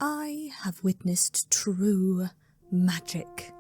I have witnessed true magic.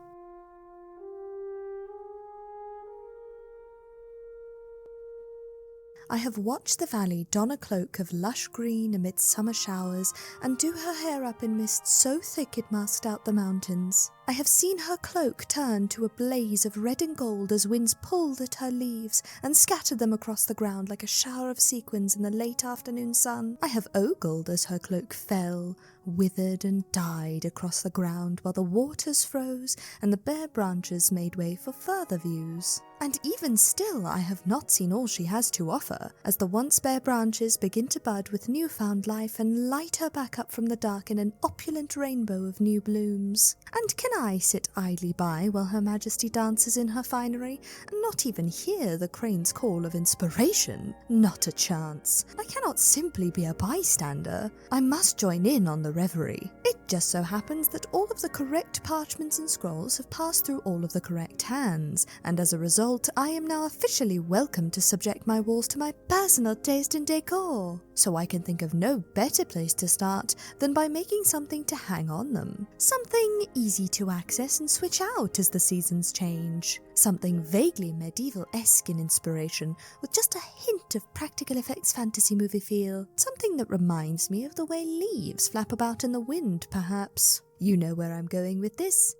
I have watched the valley don a cloak of lush green amidst summer showers and do her hair up in mist so thick it masked out the mountains. I have seen her cloak turn to a blaze of red and gold as winds pulled at her leaves and scattered them across the ground like a shower of sequins in the late afternoon sun. I have ogled as her cloak fell, withered and died across the ground while the waters froze and the bare branches made way for further views. And even still I have not seen all she has to offer, as the once bare branches begin to bud with newfound life and light her back up from the dark in an opulent rainbow of new blooms. And can I sit idly by while Her Majesty dances in her finery, and not even hear the crane's call of inspiration? Not a chance. I cannot simply be a bystander. I must join in on the reverie. It just so happens that all of the correct parchments and scrolls have passed through all of the correct hands, and as a result I am now officially welcome to subject my walls to my personal taste and decor. So I can think of no better place to start than by making something to hang on them. Something easy to access and switch out as the seasons change. Something vaguely medieval-esque in inspiration, with just a hint of practical effects fantasy movie feel. Something that reminds me of the way leaves flap about in the wind, perhaps. You know where I'm going with this.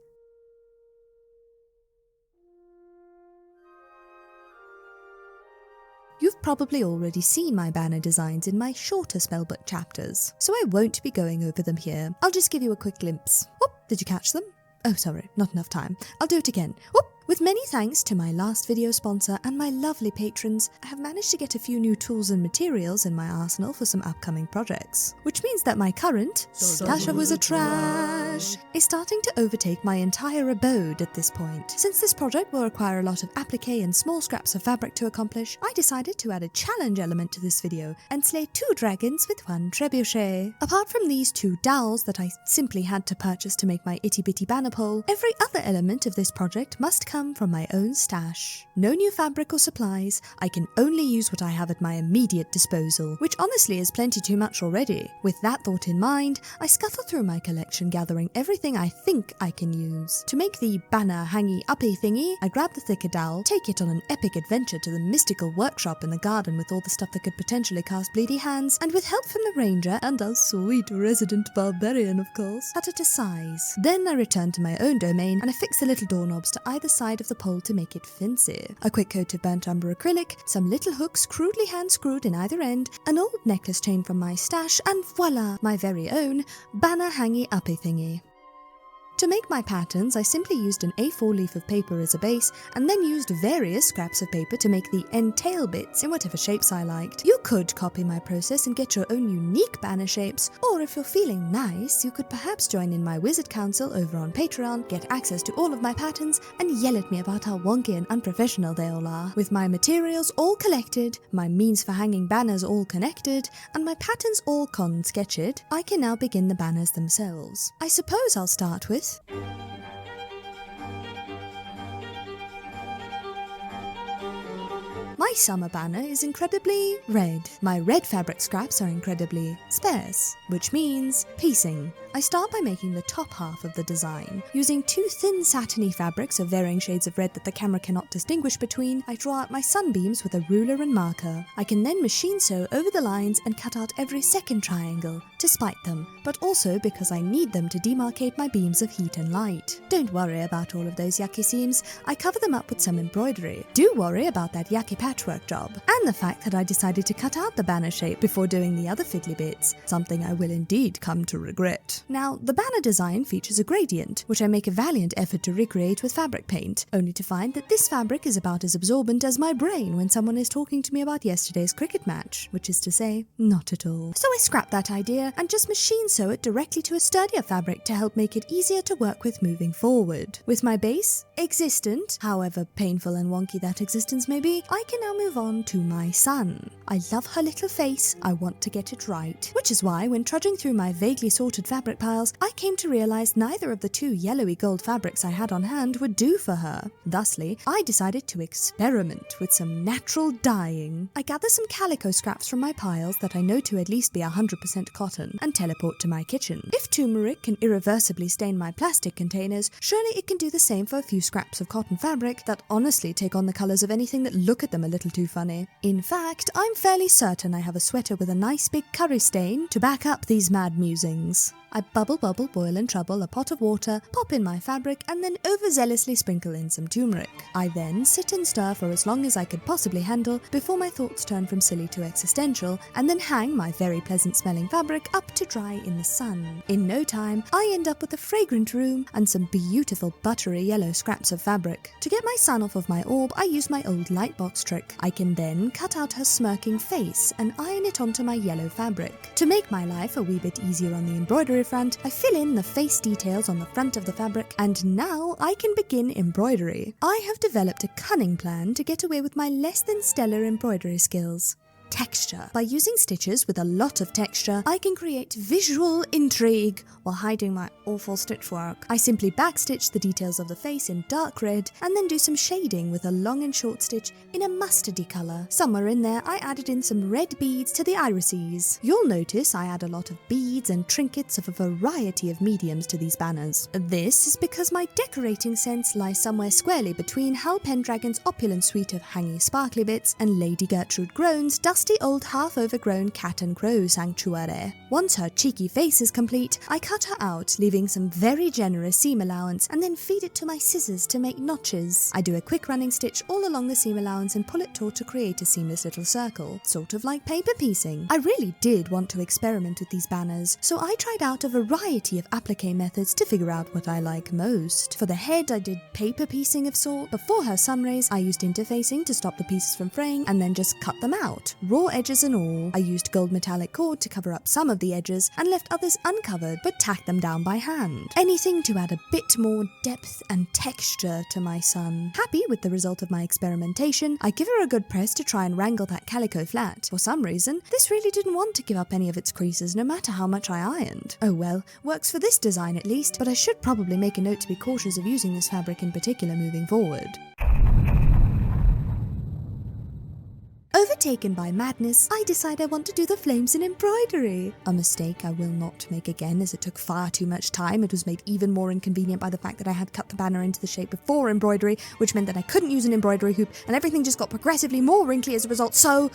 You've probably already seen my banner designs in my shorter spellbook chapters, so I won't be going over them here. I'll just give you a quick glimpse. Whoop, did you catch them? Oh, sorry, not enough time. I'll do it again. Whoop! With many thanks to my last video sponsor and my lovely patrons, I have managed to get a few new tools and materials in my arsenal for some upcoming projects, which means that my current stash of wizard trash is starting to overtake my entire abode at this point. Since this project will require a lot of applique and small scraps of fabric to accomplish, I decided to add a challenge element to this video and slay 2 dragons with 1 trebuchet. Apart from these 2 dowels that I simply had to purchase to make my itty bitty banner pole, every other element of this project must come from my own stash. No new fabric or supplies, I can only use what I have at my immediate disposal, which honestly is plenty too much already. With that thought in mind, I scuffle through my collection gathering everything I think I can use. To make the banner hangy uppy thingy, I grab the thicker dowel, take it on an epic adventure to the mystical workshop in the garden with all the stuff that could potentially cast bleedy hands, and with help from the ranger and our sweet resident barbarian of course, cut it to size. Then I return to my own domain and affix the little doorknobs to either side of the pole to make it fancy. A quick coat of burnt umber acrylic, some little hooks crudely hand-screwed in either end, an old necklace chain from my stash, and voila, my very own banner hangy uppy thingy. To make my patterns, I simply used an A4 leaf of paper as a base, and then used various scraps of paper to make the end tail bits in whatever shapes I liked. You could copy my process and get your own unique banner shapes, or if you're feeling nice, you could perhaps join in my Wizard Council over on Patreon, get access to all of my patterns, and yell at me about how wonky and unprofessional they all are. With my materials all collected, my means for hanging banners all connected, and my patterns all sketched, I can now begin the banners themselves. I suppose I'll start with my summer banner is incredibly red. My red fabric scraps are incredibly sparse, which means piecing. I start by making the top half of the design. Using 2 thin satiny fabrics of varying shades of red that the camera cannot distinguish between, I draw out my sunbeams with a ruler and marker. I can then machine sew over the lines and cut out every second triangle to spite them, but also because I need them to demarcate my beams of heat and light. Don't worry about all of those yucky seams, I cover them up with some embroidery. Do worry about that yucky patchwork job, and the fact that I decided to cut out the banner shape before doing the other fiddly bits, something I will indeed come to regret. Now, the banner design features a gradient, which I make a valiant effort to recreate with fabric paint, only to find that this fabric is about as absorbent as my brain when someone is talking to me about yesterday's cricket match, which is to say, not at all. So I scrap that idea and just machine sew it directly to a sturdier fabric to help make it easier to work with moving forward. With my base, existent, however painful and wonky that existence may be, I can now move on to my sun. I love her little face, I want to get it right. Which is why, when trudging through my vaguely sorted fabric piles, I came to realise neither of the two yellowy gold fabrics I had on hand would do for her. Thusly, I decided to experiment with some natural dyeing. I gather some calico scraps from my piles that I know to at least be 100% cotton and teleport to my kitchen. If turmeric can irreversibly stain my plastic containers, surely it can do the same for a few scraps of cotton fabric that honestly take on the colours of anything that look at them a little too funny. In fact, I'm fairly certain I have a sweater with a nice big curry stain to back up these mad musings. I bubble, boil and trouble a pot of water, pop in my fabric, and then overzealously sprinkle in some turmeric. I then sit and stir for as long as I could possibly handle before my thoughts turn from silly to existential, and then hang my very pleasant smelling fabric up to dry in the sun. In no time, I end up with a fragrant room and some beautiful buttery yellow scraps of fabric. To get my sun off of my orb, I use my old lightbox trick. I can then cut out her smirking face and iron it onto my yellow fabric. To make my life a wee bit easier on the embroidery front, I fill in the face details on the front of the fabric, and now I can begin embroidery. I have developed a cunning plan to get away with my less than stellar embroidery skills. Texture. By using stitches with a lot of texture, I can create visual intrigue while hiding my awful stitch work. I simply backstitch the details of the face in dark red and then do some shading with a long and short stitch in a mustardy colour. Somewhere in there I added in some red beads to the irises. You'll notice I add a lot of beads and trinkets of a variety of mediums to these banners. This is because my decorating sense lies somewhere squarely between Hal Pendragon's opulent suite of hanging sparkly bits and Lady Gertrude Groan's dusty old half-overgrown cat and crow sanctuary. Once her cheeky face is complete, I cut her out, leaving some very generous seam allowance, and then feed it to my scissors to make notches. I do a quick running stitch all along the seam allowance and pull it taut to create a seamless little circle, sort of like paper piecing. I really did want to experiment with these banners, so I tried out a variety of applique methods to figure out what I like most. For the head, I did paper piecing of sort. Before her sun rays, I used interfacing to stop the pieces from fraying and then just cut them out, raw edges and all. I used gold metallic cord to cover up some of the edges and left others uncovered, but tacked them down by hand. Anything to add a bit more depth and texture to my sun. Happy with the result of my experimentation, I give her a good press to try and wrangle that calico flat. For some reason, this really didn't want to give up any of its creases no matter how much I ironed. Oh well, works for this design at least, but I should probably make a note to be cautious of using this fabric in particular moving forward. Overtaken by madness, I decide I want to do the flames in embroidery. A mistake I will not make again, as it took far too much time. It was made even more inconvenient by the fact that I had cut the banner into the shape before embroidery, which meant that I couldn't use an embroidery hoop, and everything just got progressively more wrinkly as a result, so,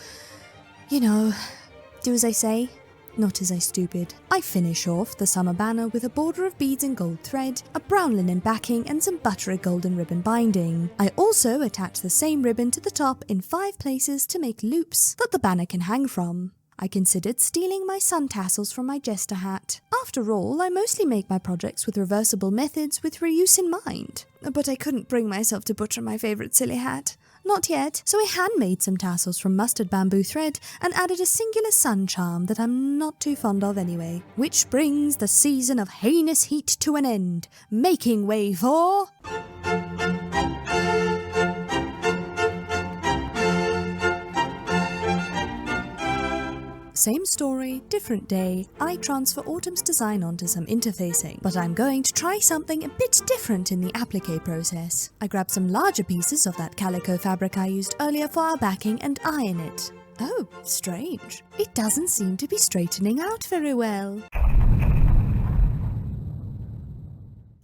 you know, do as I say, not as I stupid. I finish off the summer banner with a border of beads and gold thread, a brown linen backing, and some buttery golden ribbon binding. I also attach the same ribbon to the top in 5 places to make loops that the banner can hang from. I considered stealing my sun tassels from my jester hat. After all, I mostly make my projects with reversible methods with reuse in mind. But I couldn't bring myself to butcher my favourite silly hat. Not yet, so I handmade some tassels from mustard bamboo thread and added a singular sun charm that I'm not too fond of anyway. Which brings the season of heinous heat to an end, making way for... Same story, different day. I transfer Autumn's design onto some interfacing, but I'm going to try something a bit different in the applique process. I grab some larger pieces of that calico fabric I used earlier for our backing and iron it. Oh, strange. It doesn't seem to be straightening out very well.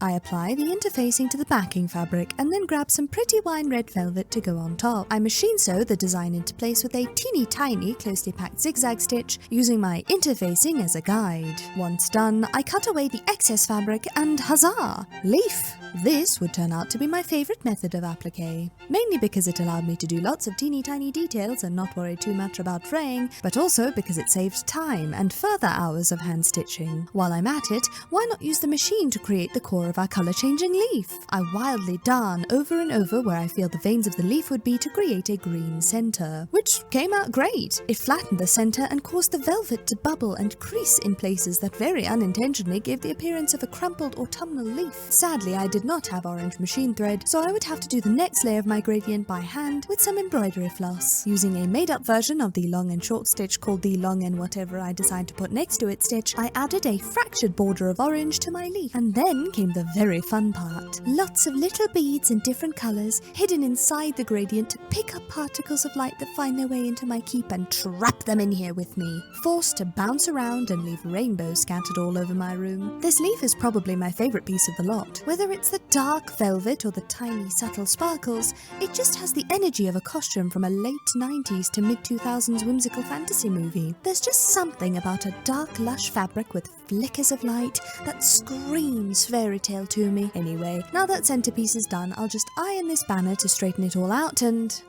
I apply the interfacing to the backing fabric and then grab some pretty wine red velvet to go on top. I machine sew the design into place with a teeny tiny closely packed zigzag stitch using my interfacing as a guide. Once done, I cut away the excess fabric and huzzah! Leaf! This would turn out to be my favourite method of applique, mainly because it allowed me to do lots of teeny tiny details and not worry too much about fraying, but also because it saved time and further hours of hand stitching. While I'm at it, why not use the machine to create the core of of our colour-changing leaf. I wildly darn over and over where I feel the veins of the leaf would be to create a green centre, which came out great. It flattened the centre and caused the velvet to bubble and crease in places that very unintentionally gave the appearance of a crumpled autumnal leaf. Sadly, I did not have orange machine thread, so I would have to do the next layer of my gradient by hand with some embroidery floss. Using a made-up version of the long and short stitch called the long and whatever I decide to put next to it stitch, I added a fractured border of orange to my leaf. And then came the very fun part. Lots of little beads in different colours hidden inside the gradient to pick up particles of light that find their way into my keep and trap them in here with me, forced to bounce around and leave rainbows scattered all over my room. This leaf is probably my favourite piece of the lot. Whether it's the dark velvet or the tiny subtle sparkles, it just has the energy of a costume from a late 90s to mid 2000s whimsical fantasy movie. There's just something about a dark lush fabric with flickers of light that screams fairy tale to me. Anyway, now that centerpiece is done, I'll just iron this banner to straighten it all out and...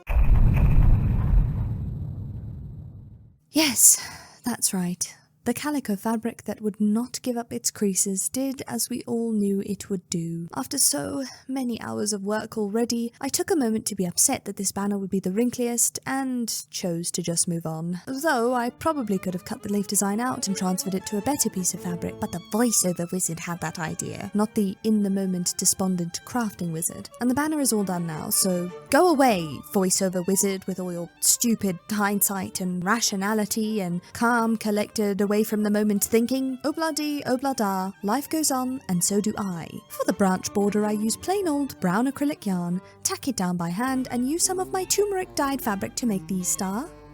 Yes, that's right. The calico fabric that would not give up its creases did as we all knew it would do. After so many hours of work already, I took a moment to be upset that this banner would be the wrinkliest and chose to just move on. Though I probably could have cut the leaf design out and transferred it to a better piece of fabric, but the voiceover wizard had that idea, not the in-the-moment despondent crafting wizard. And the banner is all done now, so go away, voiceover wizard, with all your stupid hindsight and rationality and calm, collected, away from the moment thinking. Obla-dee, obla-da, life goes on, and so do I. For the branch border I use plain old brown acrylic yarn, tack it down by hand, and use some of my turmeric dyed fabric to make these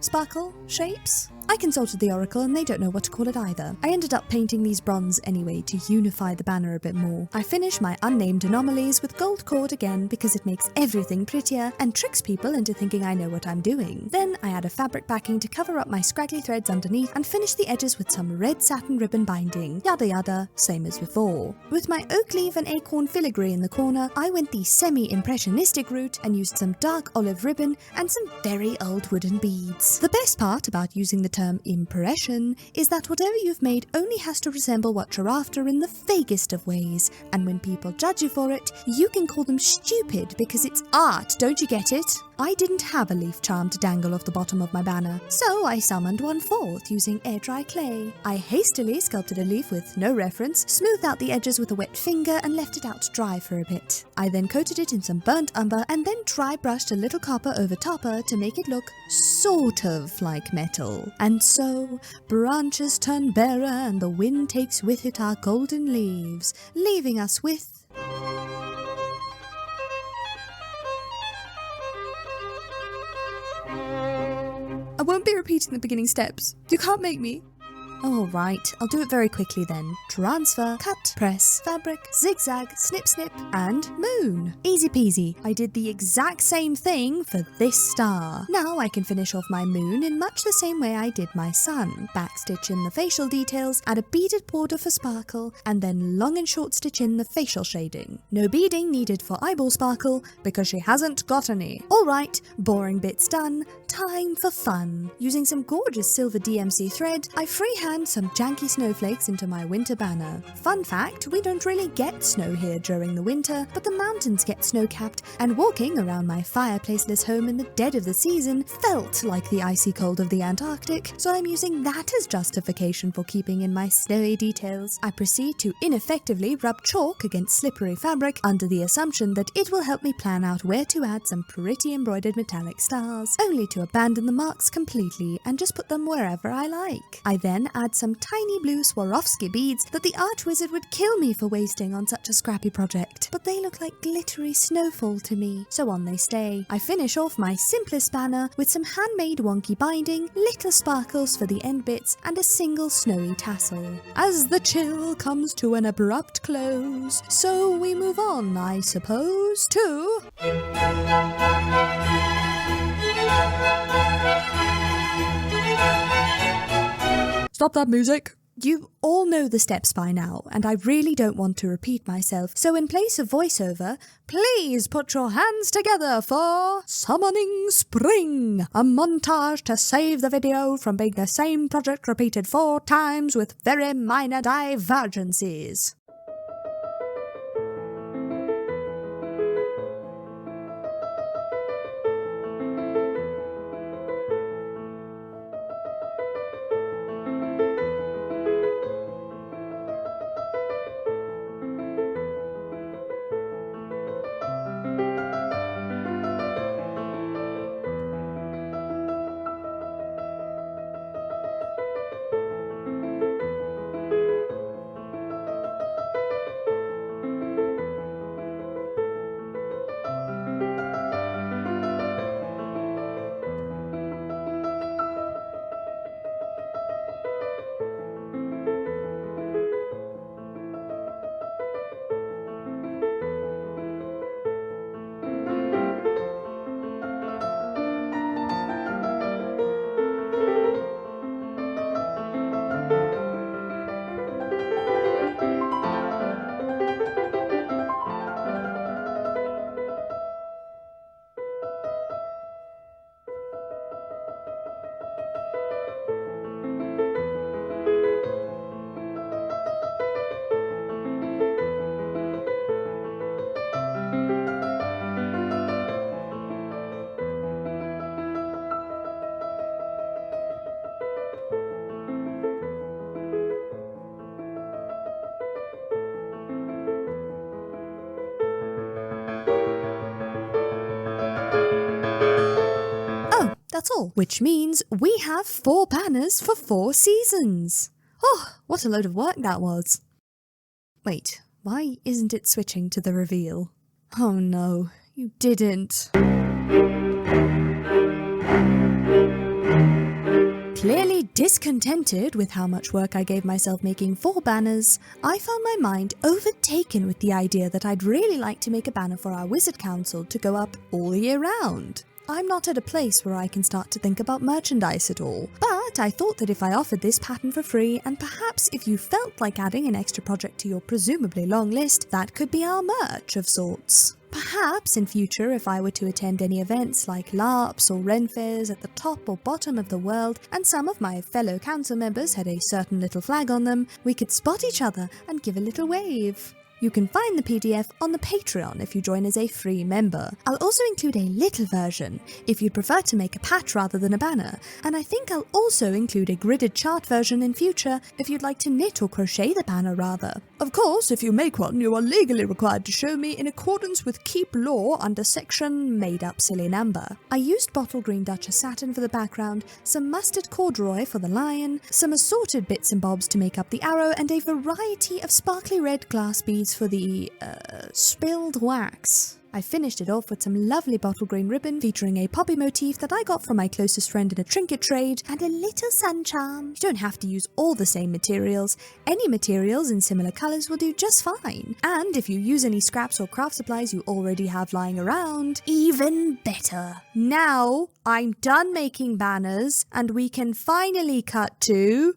sparkle shapes. I consulted the oracle and they don't know what to call it either. I ended up painting these bronze anyway to unify the banner a bit more. I finish my unnamed anomalies with gold cord again because it makes everything prettier and tricks people into thinking I know what I'm doing. Then I add a fabric backing to cover up my scraggly threads underneath and finish the edges with some red satin ribbon binding. Yada yada, same as before. With my oak leaf and acorn filigree in the corner, I went the semi-impressionistic route and used some dark olive ribbon and some very old wooden beads. The best part about using the term impression is that whatever you've made only has to resemble what you're after in the vaguest of ways, and when people judge you for it, you can call them stupid because it's art, don't you get it? I didn't have a leaf charm to dangle off the bottom of my banner, so I summoned one forth using air-dry clay. I hastily sculpted a leaf with no reference, smoothed out the edges with a wet finger and left it out to dry for a bit. I then coated it in some burnt umber and then dry brushed a little copper over topper to make it look sort of like metal. And so, branches turn barer and the wind takes with it our golden leaves, leaving us with... I won't be repeating the beginning steps. You can't make me. Oh, alright, I'll do it very quickly then. Transfer, cut, press, fabric, zigzag, snip snip, and moon. Easy peasy. I did the exact same thing for this star. Now I can finish off my moon in much the same way I did my sun. Backstitch in the facial details, add a beaded border for sparkle, and then long and short stitch in the facial shading. No beading needed for eyeball sparkle because she hasn't got any. Alright, boring bits done, time for fun. Using some gorgeous silver DMC thread, I freehand some janky snowflakes into my winter banner. Fun fact, we don't really get snow here during the winter, but the mountains get snow-capped, and walking around my fireplaceless home in the dead of the season felt like the icy cold of the Antarctic, so I'm using that as justification for keeping in my snowy details. I proceed to ineffectively rub chalk against slippery fabric under the assumption that it will help me plan out where to add some pretty embroidered metallic stars, only to abandon the marks completely and just put them wherever I like. I then add some tiny blue Swarovski beads that the art wizard would kill me for wasting on such a scrappy project, but they look like glittery snowfall to me, so on they stay. I finish off my simplest banner with some handmade wonky binding, little sparkles for the end bits, and a single snowy tassel. As the chill comes to an abrupt close, so we move on, I suppose, to... Stop that music! You all know the steps by now, and I really don't want to repeat myself, so in place of voiceover, please put your hands together for Summoning Spring, a montage to save the video from being the same project repeated 4 times with very minor divergences. that's all. Which means we have 4 banners for 4 seasons. Oh, what a load of work that was. Wait, why isn't it switching to the reveal? Oh no, you didn't. Clearly discontented with how much work I gave myself making 4 banners, I found my mind overtaken with the idea that I'd really like to make a banner for our Wizard Council to go up all year round. I'm not at a place where I can start to think about merchandise at all, but I thought that if I offered this pattern for free, and perhaps if you felt like adding an extra project to your presumably long list, that could be our merch of sorts. Perhaps in future, if I were to attend any events like LARPs or Ren Fairs at the top or bottom of the world, and some of my fellow council members had a certain little flag on them, we could spot each other and give a little wave. You can find the PDF on the Patreon if you join as a free member. I'll also include a little version if you'd prefer to make a patch rather than a banner, and I think I'll also include a gridded chart version in future if you'd like to knit or crochet the banner rather. Of course, if you make one, you are legally required to show me in accordance with Keep Law under section Made Up Silly Number. I used bottle green Duchess satin for the background, some mustard corduroy for the lion, some assorted bits and bobs to make up the arrow, and a variety of sparkly red glass beads for the spilled wax. I finished it off with some lovely bottle green ribbon featuring a poppy motif that I got from my closest friend in a trinket trade, and a little sun charm. You don't have to use all the same materials. Any materials in similar colours will do just fine. And if you use any scraps or craft supplies you already have lying around, even better. Now I'm done making banners and we can finally cut to...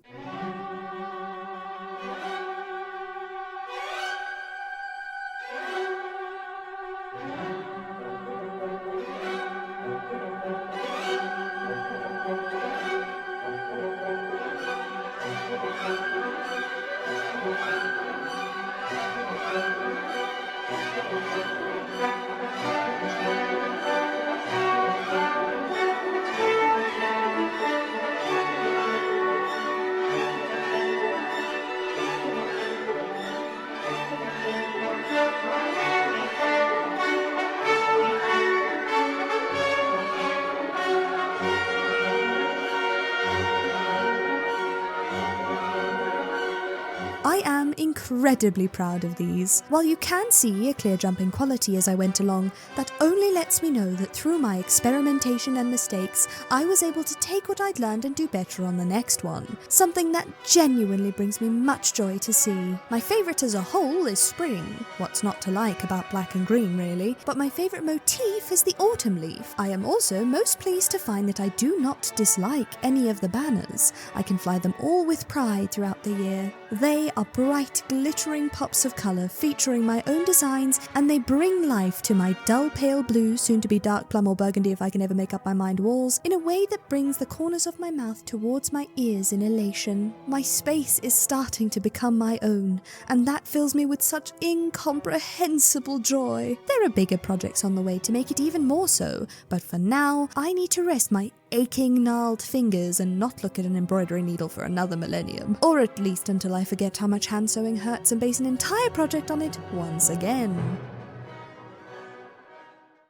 I am incredibly proud of these. While you can see a clear jump in quality as I went along, that only lets me know that through my experimentation and mistakes, I was able to take what I'd learned and do better on the next one. Something that genuinely brings me much joy to see. My favourite as a whole is spring. What's not to like about black and green, really? But my favourite motif is the autumn leaf. I am also most pleased to find that I do not dislike any of the banners. I can fly them all with pride throughout the year. They are bright, glittering pops of colour featuring my own designs, and they bring life to my dull pale blue, soon to be dark plum or burgundy if I can ever make up my mind, walls in a way that brings the corners of my mouth towards my ears in elation. My space is starting to become my own, and that fills me with such incomprehensible joy. There are bigger projects on the way to make it even more so, but for now, I need to rest my aching, gnarled fingers and not look at an embroidery needle for another millennium. Or at least until I forget how much hand sewing hurts and base an entire project on it once again.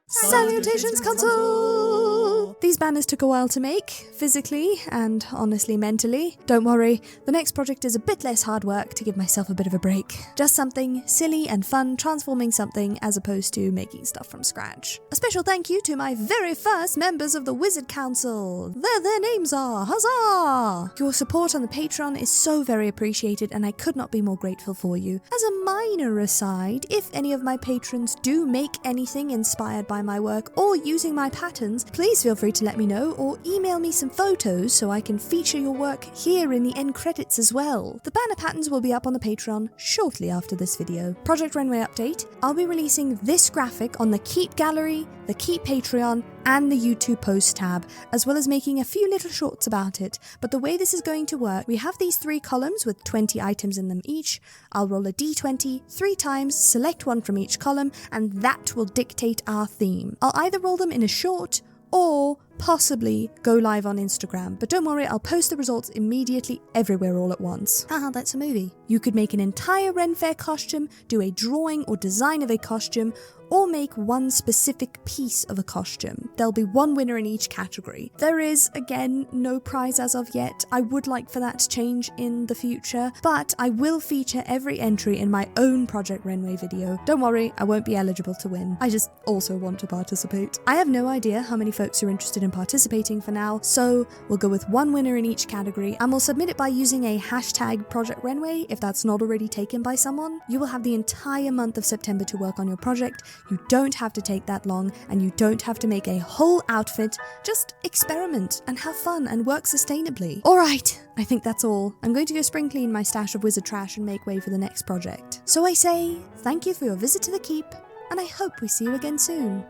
Salutations, Console! These banners took a while to make, physically and honestly mentally. Don't worry, the next project is a bit less hard work to give myself a bit of a break. Just something silly and fun, transforming something as opposed to making stuff from scratch. A special thank you to my very first members of the Wizard Council. There their names are, huzzah! Your support on the Patreon is so very appreciated, and I could not be more grateful for you. As a minor aside, if any of my patrons do make anything inspired by my work or using my patterns, please feel free to let me know or email me some photos so I can feature your work here in the end credits as well. The banner patterns will be up on the Patreon shortly after this video. Project Runway update, I'll be releasing this graphic on the Keep Gallery, the Keep Patreon, and the YouTube post tab, as well as making a few little shorts about it. But the way this is going to work, we have these 3 columns with 20 items in them each. I'll roll a d20 3 times, select one from each column, and that will dictate our theme. I'll either roll them in a short or possibly go live on Instagram, but don't worry, I'll post the results immediately everywhere all at once. Haha, that's a movie. You could make an entire Ren Fair costume, do a drawing or design of a costume, or make one specific piece of a costume. There'll be one winner in each category. There is, again, no prize as of yet. I would like for that to change in the future, but I will feature every entry in my own Project Renway video. Don't worry, I won't be eligible to win. I just also want to participate. I have no idea how many folks are interested in participating for now, so we'll go with one winner in each category, and we'll submit it by using a hashtag Project Renway if that's not already taken by someone. You will have the entire month of September to work on your project. You don't have to take that long, and you don't have to make a whole outfit. Just experiment and have fun and work sustainably. Alright, I think that's all. I'm going to go spring clean my stash of wizard trash and make way for the next project. So I say, thank you for your visit to the keep, and I hope we see you again soon.